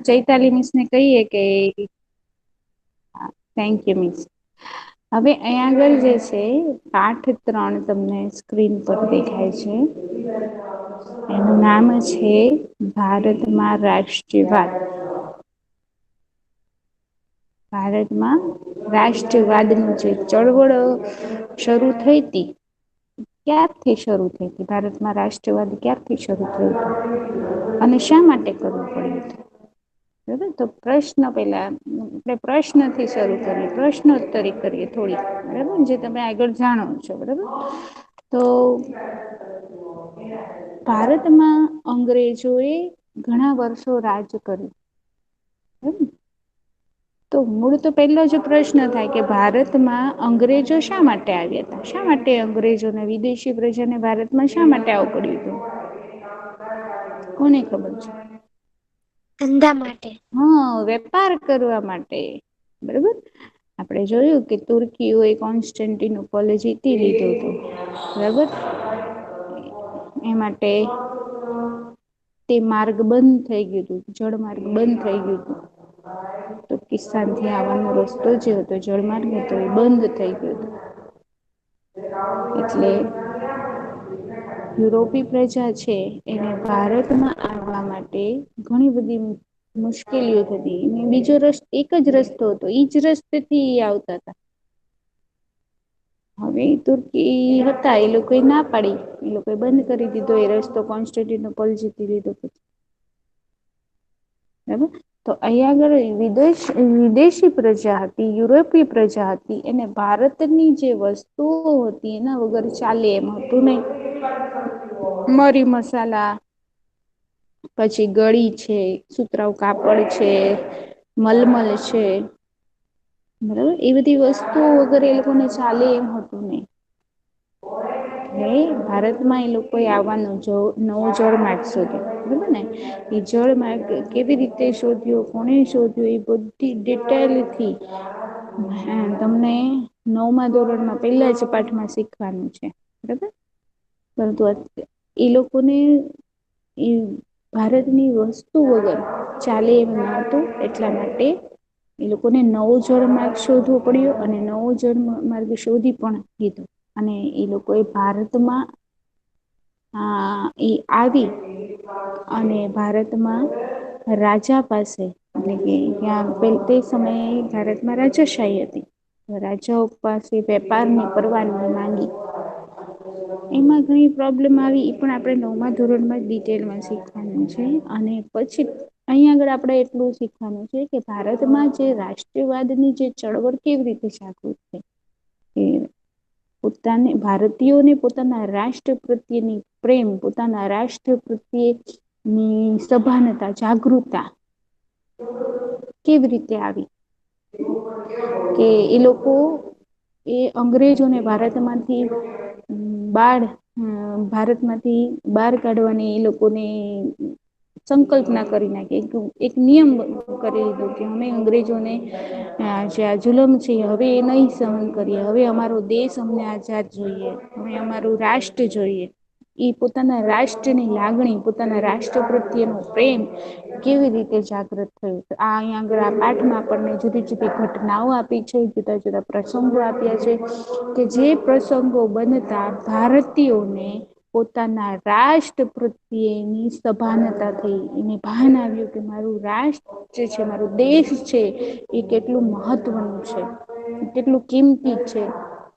Chaitali miss ને કહીએ કે થેન્ક યુ મિસ. હવે અહીંયા આગળ જે છે પાઠ 3 તમને સ્ક્રીન પર દેખાય છે. એનું નામ છે ભારતમાં રાષ્ટ્રીયવાદ. ભારતમાં રાષ્ટ્રવાદની જે ચળવળ શરૂ થઈ હતી. ક્યારથી શરૂ થઈ હતી ભારતમાં રાષ્ટ્રવાદ ક્યારથી શરૂ થયું હતું અને શા માટે કરવું પડ્યું હતું. બરાબર તો પ્રશ્ન પેલા આપણે પ્રશ્નથી શરૂ કરીએ પ્રશ્નોત્તરી કરીએ થોડી બરાબર જે તમે આગળ જાણો છો બરાબર. તો ભારતમાં અંગ્રેજો એ ઘણા વર્ષો રાજ કર્યું. તો મૂળ તો પહેલો જ પ્રશ્ન થાય કે ભારતમાં અંગ્રેજો શા માટે આવ્યા હતા શા માટે અંગ્રેજોને વિદેશી પ્રજાને ભારતમાં શા માટે આવું પડ્યું હતું. કોને ખબર છે. ધંધા માટે. હા વેપાર કરવા માટે બરોબર. આપણે જોયું કે તુર્કીઓ એ કોન્સ્ટન્ટિનોપોલ જીતી લીધું હતું. બરાબર એ માટે તે માર્ગ બંધ થઈ ગયું હતું જળ માર્ગ બંધ થઈ ગયું હતું. તો કિસ્સાન થી આવવાનો રસ્તો જે હતો જળમાર્ગ હતો એ બંધ થઈ ગયો હતો. એટલે યુરોપી પ્રજા છે એને ભારતમાં આવવા માટે ઘણી બધી મુશ્કેલીઓ થતી બીજો એક જ રસ્તો હતો ઈજ રસ્તેથી આવતા હતા. હવે તુર્કી હતા એ લોકોએ ના પાડી એ લોકોએ બંધ કરી દીધો એ રસ્તો કોન્સ્ટેન્ટિનોપોલ જીતી લીધો પછી. બરાબર તો અહીંયા આગળ વિદેશી પ્રજા હતી યુરોપીય પ્રજા હતી એને ભારતની જે વસ્તુઓ હતી એના વગર ચાલે એમ હતું નહી. મરી મસાલા પછી ગળી છે સુતરાઉ કાપડ છે મલમલ છે. બરાબર એ બધી વસ્તુઓ વગર એ લોકોને ચાલે એમ હતું નહી. ભારતમાં એ લોકોએ આવવાનું નવો જળમાર્ગ શોધ્યો બરોબર ને. એ જળમાર્ગ કેવી રીતે શોધ્યો કોને શોધ્યો એ બધી ડિટેલથી તમને 9મા ધોરણમાં પહેલા જ પાઠમાં શીખવાનું છે. બરાબર પરંતુ એ લોકોને એ ભારતની વસ્તુ વગર ચાલે એમ ન હતું એટલા માટે એ લોકોને નવો જળમાર્ગ શોધવો પડ્યો અને નવો જળમાર્ગ શોધી પણ લીધો. અને એ લોકો એ ભારતમાં એ આવી અને ભારતમાં રાજા પાસે એટલે કે ત્યાં તે સમયે ભારતમાં રાજાશાહી હતી. રાજાઓ પાસે વેપારની પરવાનગી માંગી. એમાં ઘણી પ્રોબ્લેમ આવી એ પણ આપણે 9મા ધોરણમાં જ ડિટેલમાં શીખવાનું છે અને પછી અહીં આગળ આપણે એટલું શીખવાનું છે કે ભારતમાં જે રાષ્ટ્રવાદની જે ચળવળ કેવી રીતે જાગૃત થઈ. ભારતીયોને પોતાના રાષ્ટ્ર પ્રત્યેની પ્રેમ પોતાના રાષ્ટ્ર પ્રત્યેની સભાનતા જાગૃતતા કેવી રીતે આવી કે એ લોકો એ અંગ્રેજોને ભારતમાંથી ભારતમાંથી બહાર કાઢવાની એ લોકોને સંકલ્પના કરી નાખી એક નિયમ કરી લીધો કે અમે અંગ્રેજોને જે આ જુલમ છે હવે એ નહી સહન કરીએ હવે અમારો દેશ અમને આઝાદ જોઈએ હવે અમારું રાષ્ટ્ર જોઈએ. એ પોતાના રાષ્ટ્રની લાગણી પોતાના રાષ્ટ્ર પ્રત્યેનો પ્રેમ કેવી રીતે જાગૃત થયું આ અહીંયા આગળ આ પાઠમાં આપણને જુદી જુદી ઘટનાઓ આપી છે જુદા જુદા પ્રસંગો આપ્યા છે કે જે પ્રસંગો બનતા ભારતીયોને પોતાના રાષ્ટ્ર પ્રત્યેની સભાનતા થઈ એને ભાન આવ્યું કે મારું રાષ્ટ્ર જે છે મારો દેશ છે એ કેટલું મહત્વનું છે કેટલું કિંમતી છે.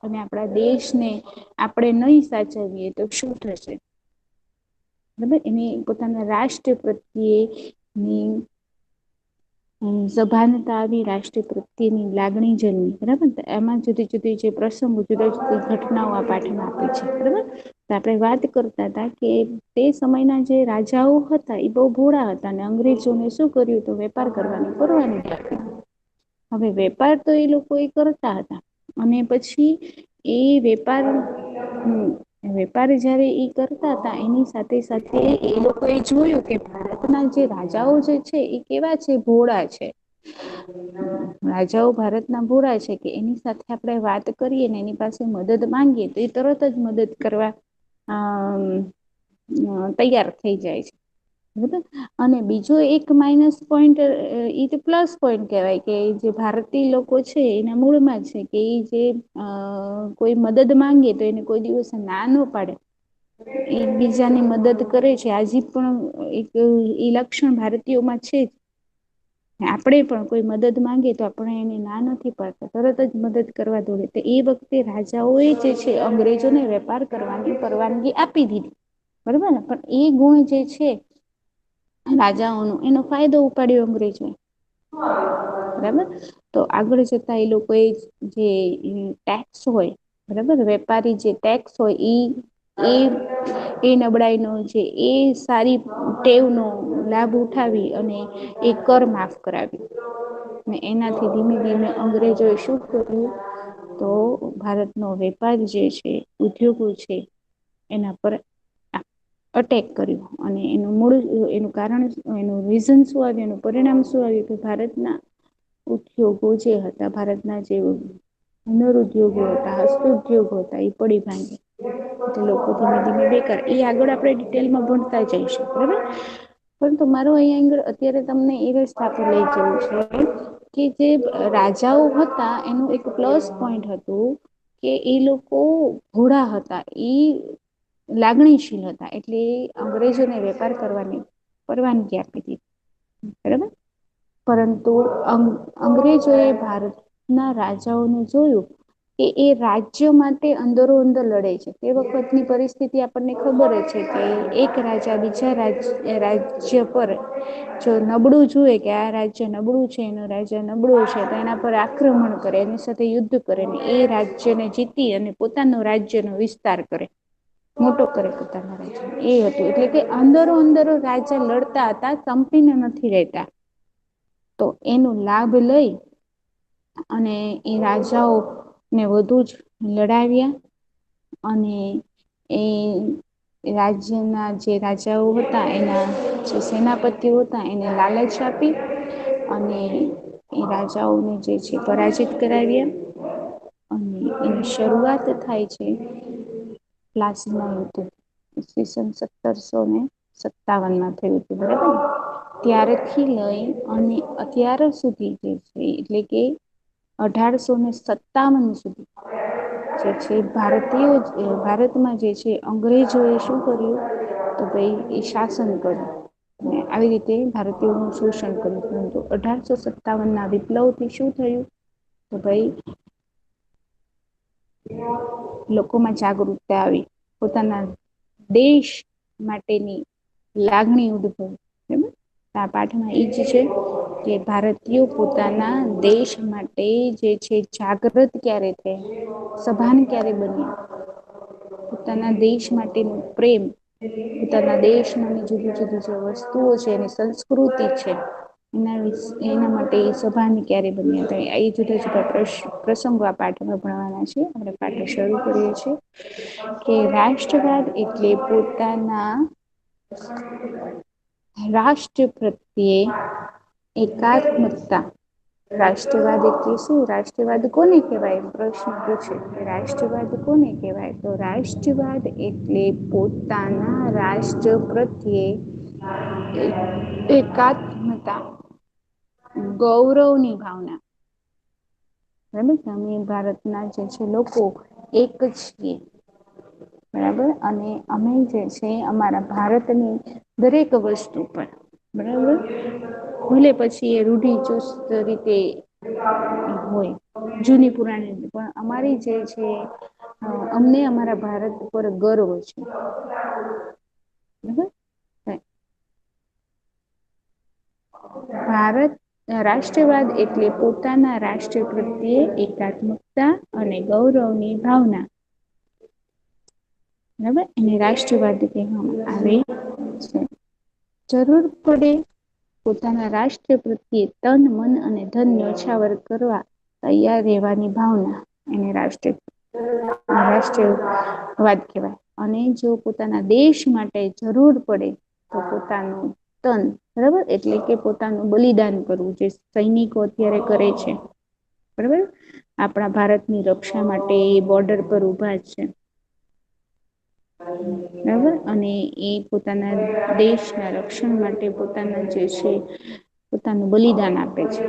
અને આપણા દેશને આપણે નહી સાચવીએ તો શું થશે. બરાબર એને પોતાના રાષ્ટ્ર પ્રત્યેની સભાનતા આવી રાષ્ટ્ર પ્રત્યેની લાગણી જન્મી બરાબર એમાં જુદી જુદી જે પ્રસંગો જુદા જુદી ઘટનાઓ આ પાઠમાં આપે છે બરાબર. આપણે વાત કરતા હતા કે તે સમયના જે રાજાઓ હતા એ બહુ ભોળા હતા અને અંગ્રેજોને શું કર્યું તો વેપાર કરવાની પરવાનગી આપી. હવે વેપાર તો એ લોકો એ કરતા હતા અને પછી એ વેપાર જયારે એ કરતા હતા એની સાથે સાથે એ લોકો એ જોયું કે ભારતના જે રાજાઓ જે છે એ કેવા છે ભોળા છે. રાજાઓ ભારતના ભોળા છે કે એની સાથે આપણે વાત કરીએ ને એની પાસે મદદ માંગીએ તો એ તરત જ મદદ કરવા તૈયાર થઈ જાય છે. બરાબર. અને બીજો એક માઇનસ પોઈન્ટ એ તો પ્લસ પોઈન્ટ કહેવાય કે જે ભારતીય લોકો છે એના મૂળમાં છે કે એ જે કોઈ મદદ માંગે તો એને કોઈ દિવસ ના ન પાડે. એકબીજાની મદદ કરે છે આજી પણ એક લક્ષણ ભારતીયોમાં છે જ. આપણે પણ કોઈ મદદ માંગીએ તો આપણે એને ના નથી પાડતા તરત જ મદદ કરવા દોડે તો એ વખતે રાજાઓએ જે છે અંગ્રેજોને વેપાર કરવાની પરવાનગી આપી દીધી. બરોબર ને પણ એ ગુણ જે છે રાજાઓનો એનો ફાયદો ઉપાડ્યો અંગ્રેજો એ. બરાબર તો આગળ જતા એ લોકો એ જે ટેક્સ હોય બરાબર વેપારી જે ટેક્સ હોય એ નબળાઈનો છે એ સારી ટેવનો લાભ ઉઠાવી અને એ કર માફ કરાવી. એનાથી ધીમે ધીમે અંગ્રેજો એ શું કર્યું તો ભારતનો વેપાર જે છે ઉદ્યોગો છે એના પર અટેક કર્યું અને એનું મૂળ એનું કારણ એનું રીઝન શું આવ્યું એનું પરિણામ શું આવ્યું કે ભારતના ઉદ્યોગો જે હતા ભારતના જે હુનર ઉદ્યોગો હતા હસ્ત ઉદ્યોગો હતા એ પડી ભાંગ્યા. લોકો ધીમે ધીમે બેકાર એ આગળ આપણે ડિટેલમાં ભણતા જઈશું બરાબર. પરંતુ મારું અહીંયા આગળ અત્યારે તમને એ રસ્તા પર લઈ જવું છે કે જે રાજાઓ હતા એનું એક પ્લસ પોઈન્ટ હતું કે એ લોકો ભોળા હતા લાગણીશીલ હતા એટલે અંગ્રેજોને વેપાર કરવાની પરવાનગી આપી દીધી બરાબર. પરંતુ અંગ્રેજો એ ભારતના રાજાઓને જોયું કે એ રાજ્ય માટે અંદરો અંદર લડે છે તે વખતની પરિસ્થિતિ આપણને ખબર છે કે એક રાજા બીજા રાજ્ય પર જો નબળું જુએ કે આ રાજ્ય નબળું છે એનું રાજ્ય નબળું છે તો એના પર આક્રમણ કરે એની સાથે યુદ્ધ કરે ને એ રાજ્યને જીતી અને પોતાનો રાજ્યનો વિસ્તાર કરે. મોટો કરે પોતાના રાજ એ હતું એટલે કે અંદરો અંદરો રાજા લડતા હતા સંપીને નથી રહેતા. તો એનો લાભ લઈ અને એ રાજાઓને વધુ જ લડાવ્યા અને એ રાજ્યના જે રાજાઓ હતા એના જે સેનાપતિઓ હતા એને લાલચ આપી અને એ રાજાઓને જે છે પરાજિત કરાવ્યા અને એની શરૂઆત થાય છે પ્લાસીના યુદ્ધ ઈસવીસન 1757માં થયું હતું બરાબર. ત્યારથી લઈ અને અત્યાર સુધી જે છે એટલે કે 1857 સુધી જે છે ભારતમાં જે છે અંગ્રેજો એ શું કર્યું તો ભાઈ એ શાસન કર્યું. આવી રીતે ભારતીયોનું શોષણ કર્યું પરંતુ 1857ના વિપ્લવથી શું થયું તો ભાઈ લોકોમાં જાગૃતતા આવી પોતાના દેશ માટેની લાગણી ઉદભવી. આ પાઠમાં એ જ છે કે ભારતીયો પોતાના દેશ માટે જે છે જાગૃત ક્યારે થયા સભાન ક્યારે બન્યા પોતાના દેશ માટેનું પ્રેમ પોતાના દેશમાંની જુદી જુદી જે વસ્તુઓ છે એની સંસ્કૃતિ છે એના માટે સભાન ક્યારે બન્યા હતા એ જુદા જુદા પ્રસંગો આ પાઠમાં ભણવાના છે. આપણે પાઠ શરૂ કરીએ છીએ કે રાષ્ટ્રવાદ એટલે પોતાના રાષ્ટ્ર પ્રત્યે એકાત્મકતા. રાષ્ટ્રવાદ એટલે શું રાષ્ટ્રવાદ કોને કહેવાય પ્રશ્ન પૂછે રાષ્ટ્રવાદ કોને કહેવાય તો રાષ્ટ્રવાદ એટલે પોતાના રાષ્ટ્ર પ્રત્યે એકાત્મતા ગૌરવની ભાવના. બરાબર અમે ભારતના જે છે લોકો એક છીએ. બરાબર અને અમે જે છે અમારા ભારતની દરેક વસ્તુ પર બરાબર ભલે પછી એ રૂઢિચુસ્ત રીતે હોય જૂની પુરાણી પણ અમારી જે છે અમને અમારા ભારત પર ગર્વ છે. ભારત રાષ્ટ્રવાદ એટલે પોતાના રાષ્ટ્ર પ્રત્યે એકાત્મકતા અને ગૌરવની ભાવના. બરાબર એને રાષ્ટ્રવાદ કહેવામાં આવે છે. જરૂર પડે પોતાના રાષ્ટ્ર પ્રત્યે તન મન અને ધન ન્યોછાવર કરવા તૈયાર રહેવાની ભાવના એને રાષ્ટ્રવાદ કહેવાય અને જો પોતાના દેશ માટે જરૂર પડે તો પોતાનું તન બરાબર એટલે કે પોતાનું બલિદાન કરવું જે સૈનિકો અત્યારે કરે છે. બરાબર આપણા ભારતની રક્ષા માટે એ બોર્ડર પર ઉભા છે. બરાબર અને એ પોતાના દેશના રક્ષણ માટે પોતાના જે છે પોતાનું બલિદાન આપે છે.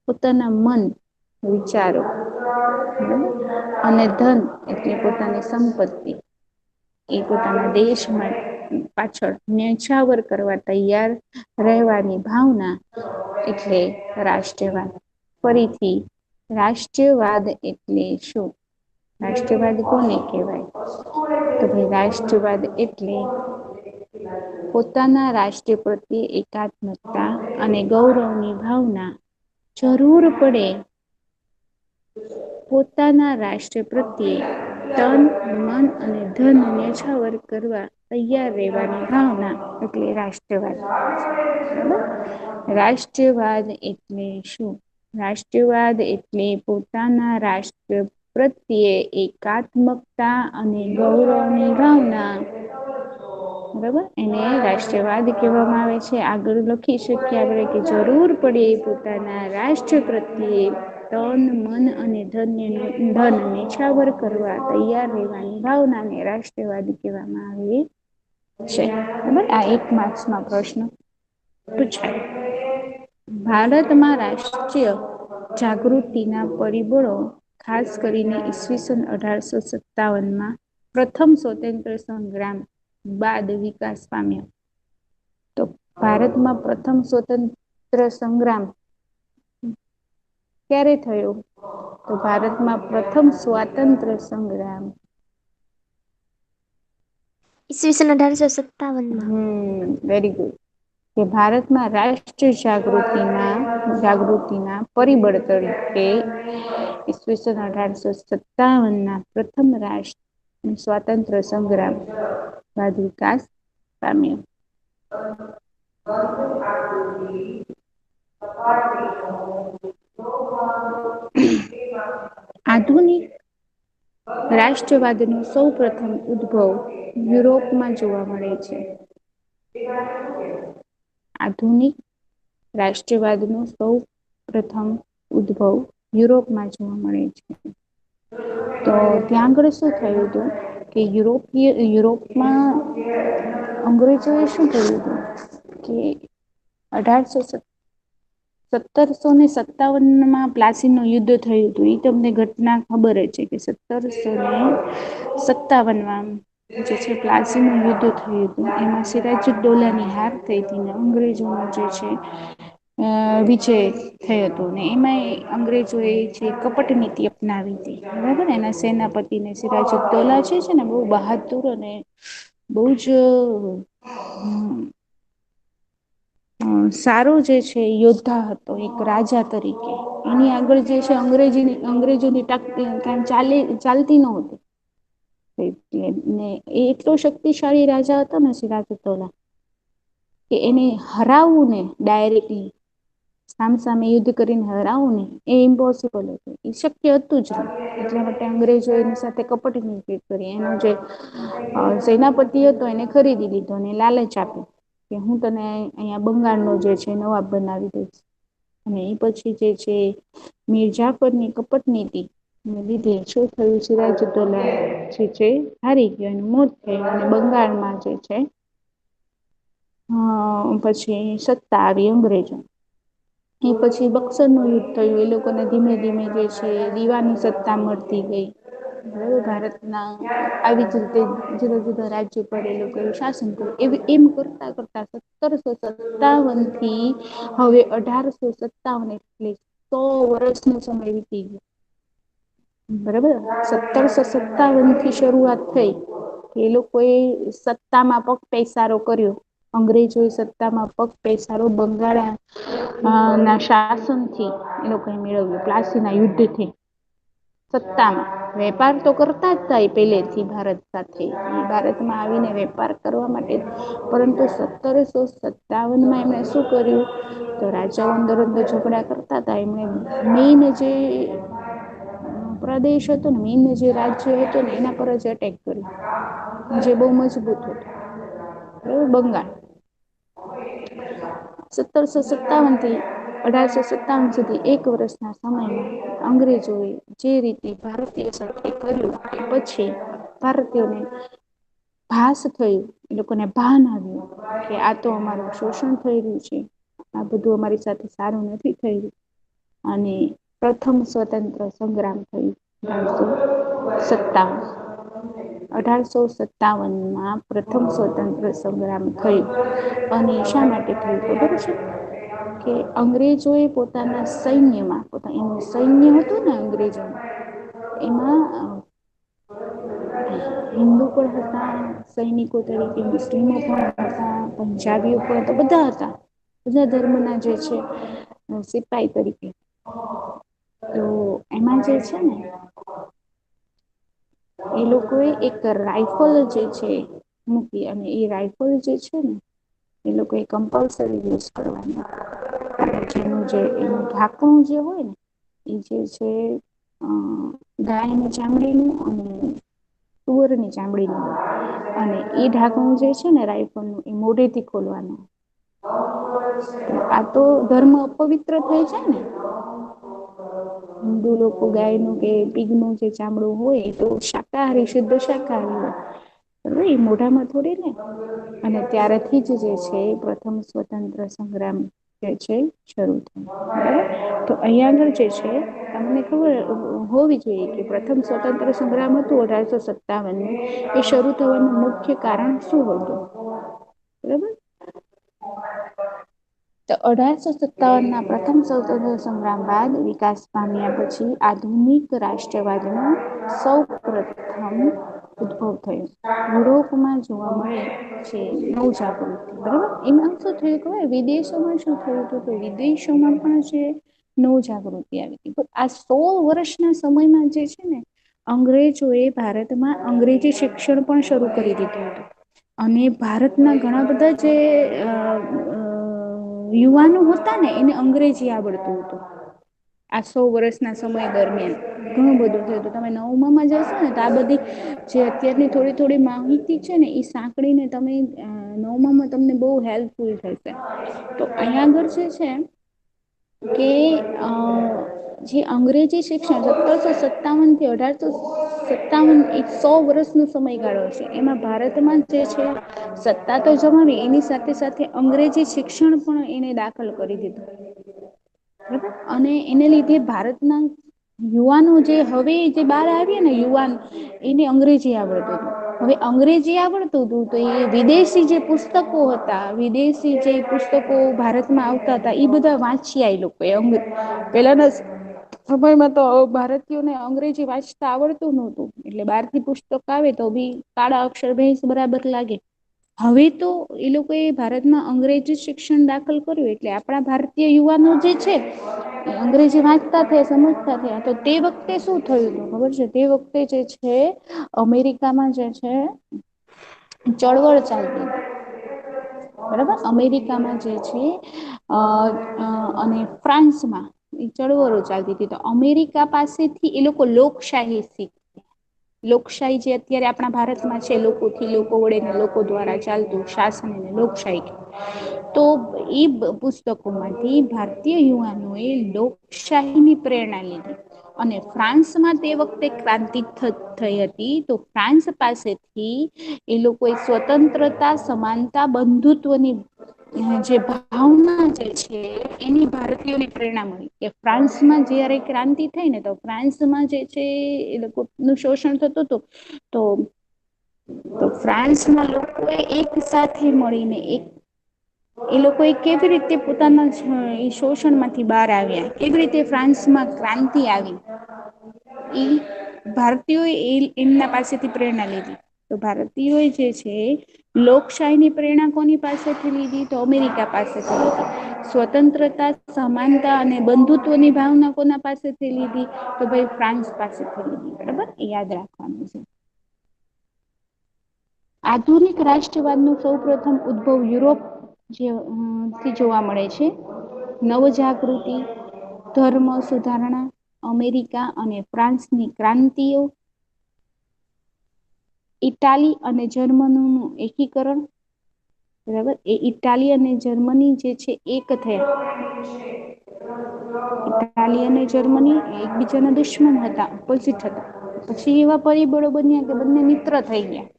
પોતાના મન વિચારો અને ધન એટલે પોતાની સંપત્તિ એ પોતાના દેશમાં પાછળ ન્યછાવર કરવા તૈયાર રહેવાની ભાવના એટલે રાષ્ટ્રવાદ. ફરીથી રાષ્ટ્રવાદ એટલે શું? રાષ્ટ્રવાદ કોને કહેવાય? તો ભાઈ રાષ્ટ્રવાદ એટલે પોતાના રાષ્ટ્ર પ્રત્યે એકાત્મકતા અને ગૌરવની ભાવના જરૂર પડે પોતાના રાષ્ટ્ર પ્રત્યે તન, મન અને ધન ન્યછાવર કરવા તૈયાર રહેવાની ભાવના એટલે રાષ્ટ્રવાદ. રાષ્ટ્રવાદ એટલે શું? રાષ્ટ્રવાદ એટલે પોતાના રાષ્ટ્ર પ્રત્યે એકાત્મકતા અને ગૌરવની ભાવના બરોબર એને રાષ્ટ્રવાદ કહેવામાં આવે છે. આગળ લખી શકીએ આપણે કે જરૂર પડે પોતાના રાષ્ટ્ર પ્રત્યે તન, મન અને ધન નેછાવર કરવા તૈયાર રહેવાની ભાવનાને રાષ્ટ્રવાદ કહેવામાં આવે છે. બરાબર આ એક માર્ક્સનો પ્રશ્ન પૂછાય. ભારતમાં રાષ્ટ્રીય જાગૃતિના પરિબળો ખાસ કરીને ઈસવીસન 1857માં પ્રથમ સ્વતંત્ર સંગ્રામ બાદ વિકાસ પામ્યો. તો ભારતમાં પ્રથમ સ્વતંત્ર સંગ્રામ ક્યારે થયો? તો ભારતમાં પ્રથમ સ્વાતંત્ર્ય સંગ્રામ ઈસવીસન 1857માં. Very good. કે ભારતમાં રાષ્ટ્રીય જાગૃતિના પરિબળ તરીકે ઈસવીસન 1857ના પ્રથમ રાષ્ટ્ર સ્વાતંત્ર્ય સંગ્રામ બાદ વિકાસ પામ્યો. આધુનિક રાષ્ટ્રવાદનો સૌ પ્રથમ ઉદ્ભવ યુરોપમાં જોવા મળે છે. આધુનિક રાષ્ટ્રવાદનો સૌ પ્રથમ ઉદ્ભવ યુરોપમાં જોવા મળે છે. તો ત્યાં આગળ શું થયું હતું કે યુરોપમાં અંગ્રેજોએ શું કર્યું હતું કે 1757માં પ્લાસીનું યુદ્ધ થયું હતું. એ તમને ઘટના ખબર જ છે કે 1757માં જે છે પ્લાસીનું યુદ્ધ થયું હતું. એમાં સિરાજુદ્દૌલાની હાર થઈ હતી ને અંગ્રેજોનો જે છે વિજય થયો હતો ને એમાંય અંગ્રેજોએ જે કપટ નીતિ અપનાવી હતી. બરાબર ને એના સેનાપતિને સિરાજુદ્દૌલા છે ને બહુ બહાદુર અને બહુ જ સારો જે છે યોદ્ધા હતો એક રાજા તરીકે. એની આગળ જે છે અંગ્રેજોની ચાલતી નહોતી. ને એ એટલો શક્તિશાળી રાજા હતો ને સિરાજુદ્દૌલા કે એને હરાવવું ને ડાયરેક્ટલી સામસામે યુદ્ધ કરીને હરાવું ને એ ઇમ્પોસિબલ હતું. એ શક્ય હતું જ નહીં. એટલા માટે અંગ્રેજો એની સાથે કપટ નીતિ કરી. એનો જે સેનાપતિ હતો એને ખરીદી લીધો અને લાલચ આપી કે હું તને અહીંયા બંગાળનો જે છે નવાબ બનાવી દઈશ. અને એ પછી જે છે મીરજાફરની કપટ નીતિ લીધે શું થયું સિરાજુદ્દૌલા જે છે હારી ગયો અને મોત થયું અને બંગાળમાં જે છે પછી સત્તા આવી અંગ્રેજોની. એ પછી બક્સરનું યુદ્ધ થયું. એ લોકોને ધીમે ધીમે જે છે દીવાની સત્તા મળતી ગઈ. ભારતના આવી જ રીતે જુદા જુદા રાજ્યો પર એ લોકોએ શાસન કર્યું. એમ કરતા કરતા 1757થી હવે 1857 એટલે 100 વર્ષનો સમય વીતી ગયો. બરાબર 1757થી શરૂઆત થઈ. એ લોકોએ સત્તામાં પગ પેસારો કર્યો. અંગ્રેજોએ સત્તામાં પગ પેસારો બંગાળ ના શાસનથી એ લોકોએ મેળવ્યું. પ્લાસીના યુદ્ધથી સત્તામાં વેપાર તો કરતા જ થાય પેલેથી ભારત સાથે. ભારતમાં આવીને વેપાર કરવા માટે પરંતુ 1757માં એમણે શું કર્યું તો રાજાઓ અંદર અંદર ઝઘડા કરતા હતા. એમણે મેઈન જે પ્રદેશ હતો ને મેઈન જે રાજ્ય હતો ને એના પર જ એટેક કર્યો. જે બહુ મજબૂત હતું. બરાબર બંગાળ 1757થી 1857 સુધી 1 વર્ષના સમયમાં અંગ્રેજોએ જે રીતે ભારતીય સાથે કર્યું એ પછી ભારતીયોને ભાસ થયું, એ લોકોને ભાન આવ્યું કે આ તો અમારું શોષણ થઈ રહ્યું છે, આ બધું અમારી સાથે સારું નથી થઈ રહ્યું. અને પ્રથમ સ્વતંત્ર સંગ્રામ થયું 1857. 1857માં પ્રથમ સ્વતંત્ર સંગ્રામ થયું અને શા માટે થયું ખબર છે? કે અંગ્રેજોએ પોતાના સૈન્યમાં એનું સૈન્ય હતું ને અંગ્રેજોનું એમાં હિન્દુ પણ હતા સૈનિકો તરીકે, મુસ્લિમો પણ હતા, પંજાબીઓ પણ હતા, બધા હતા. બધા ધર્મના જે છે સિપાઈ તરીકે. તો એમાં જે છે ને એ લોકોએ એક રાઈફલ જે છે મૂકી અને એ રાઈફલ જે છે ને એ લોકો એ કમ્પલસરી યુઝ કરવાની. જેનું જે એનું ઢાંકણું જે હોય ને એ જે છે ગાયની ચામડીનું અને તુવરની ચામડીનું અને એ ઢાંકણું જે છે ને રાઈફલનું એ મોઢેથી ખોલવાનું. આ તો ધર્મ અપવિત્ર થાય છે ને. હિન્દુ લોકો ગાયનું કે પીગનું જે ચામડું હોય એ તો શાકાહારી શુદ્ધ શાકાહારી હોય. એ મોઢામાં થોડી ને અને ત્યારથી જ જે છે પ્રથમ સ્વતંત્ર સંગ્રામ જે છે શરૂ થાય બરાબર. તો અહીંયા આગળ જે છે તમને ખબર હોવી જોઈએ કે પ્રથમ સ્વતંત્ર સંગ્રામ હતું 1857નું એ શરૂ થવાનું મુખ્ય કારણ શું હતું? બરાબર. તો 1857ના પ્રથમ સ્વતંત્ર સંગ્રામ બાદ વિકાસ પામ્યા પછી આધુનિક રાષ્ટ્રવાદનો સૌ પ્રથમ ઉદભવ થયો. યુરોપમાં જોવા મળે છે નવ જાગૃતિ બરાબર. એમાં શું થયું ખબર વિદેશોમાં શું થયું હતું કે વિદેશોમાં પણ છે નવ જાગૃતિ આવી હતી. આ 100 વર્ષના સમયમાં જે છે ને અંગ્રેજોએ ભારતમાં અંગ્રેજી શિક્ષણ પણ શરૂ કરી દીધું હતું. અને ભારતના ઘણા બધા જે યુવાનો હતા ને એને અંગ્રેજી આવડતું હતું. આ 100 વર્ષના સમય દરમિયાન ઘણું બધું થયું. તો તમે નવમામાં જશો ને તો આ બધી જે અત્યારની થોડી થોડી માહિતી છે ને એ સાંકળીને તમે નવમામાં તમને બહુ હેલ્પફુલ થશે. તો અહીંયા આગળ જે છે કે જે અંગ્રેજી શિક્ષણ 1757 થી 1857 એક 100 વર્ષનો સમયગાળો છે. એમાં ભારતમાં જે છે સત્તા તો જમાવી એની સાથે સાથે અંગ્રેજી શિક્ષણ પણ એને દાખલ કરી દીધું. બરાબર. અને એને લીધે ભારતના યુવાનો જે હવે જે બહાર આવીએ ને યુવાન એને અંગ્રેજી આવડતું હતું. હવે અંગ્રેજી આવડતું હતું તો એ વિદેશી જે પુસ્તકો હતા વિદેશી જે પુસ્તકો ભારતમાં આવતા હતા એ બધા વાંચ્યા એ લોકો પેલાના સમયમાં તો ભારતીયોને અંગ્રેજી વાંચતા આવડતું નહોતું એટલે બહારથી પુસ્તક આવે તો બી કાળા અક્ષર ભેસ બરાબર લાગે. હવે તો એ લોકોએ ભારતમાં અંગ્રેજી શિક્ષણ દાખલ કર્યું એટલે આપણા ભારતીય યુવાનો જે છે એ અંગ્રેજી વાંચતા થયા સમજતા થયા. તો તે વખતે શું થયું હતું ખબર છે? તે વખતે જે છે અમેરિકામાં જે છે ચળવળ ચાલતી હતી. બરાબર. અમેરિકામાં જે છે અને ફ્રાન્સમાં ચળવળો ચાલતી હતી. તો અમેરિકા પાસેથી એ લોકો લોકશાહી શીખ લોકશાહી જે અત્યારે આપણા ભારતમાં છે લોકોથી લોકો વડે લોકો દ્વારા ચાલતું શાસન અને લોકશાહી. તો એ પુસ્તકોમાંથી ભારતીય યુવાનોએ લોકશાહીની પ્રેરણા લીધી. અને ફ્રાન્સમાં તે વખતે ક્રાંતિ થઈ હતી તો ફ્રાન્સ પાસેથી એ લોકોએ સ્વતંત્રતા સમાનતા બંધુત્વની જે ભાવના જે છે એની ભારતીયોને પ્રેરણા મળી કે ફ્રાન્સમાં જયારે ક્રાંતિ થઈ ને તો ફ્રાન્સમાં જે છે એ લોકો નું શોષણ થતું હતું તો ફ્રાન્સના લોકોએ એક સાથે મળીને એ લોકોએ કેવી રીતે પોતાના શોષણ માંથી બહાર આવ્યા કેવી રીતે ફ્રાન્સમાં ક્રાંતિ આવી ભારતીયો એમના પાસેથી પ્રેરણા લીધી તો ભારતીયો જે છે લોકશાહીની પ્રેરણા કોની પાસેથી લીધી તો અમેરિકા પાસેથી લીધી સ્વતંત્રતા સમાનતા અને બંધુત્વની ભાવના કોના પાસેથી લીધી તો ભાઈ ફ્રાન્સ પાસેથી લીધી બરાબર એ યાદ રાખવાનું છે. આધુનિક રાષ્ટ્રવાદ ન સૌ પ્રથમ ઉદ્ભવ યુરોપ થી જોવા મળે છે નવજાગૃતિ ધર્મ સુધારણા અમેરિકા અને ફ્રાન્સની ક્રાંતિઓ ઇટાલી અને જર્મનીનું એકીકરણ બરાબર એ ઇટાલી અને જર્મની જે છે એક થયા ઇટાલી અને જર્મની એકબીજાના દુશ્મન હતા, ઓપોઝિટ હતા. પછી એવા પરિબળો બન્યા કે બંને મિત્ર થઈ ગયા.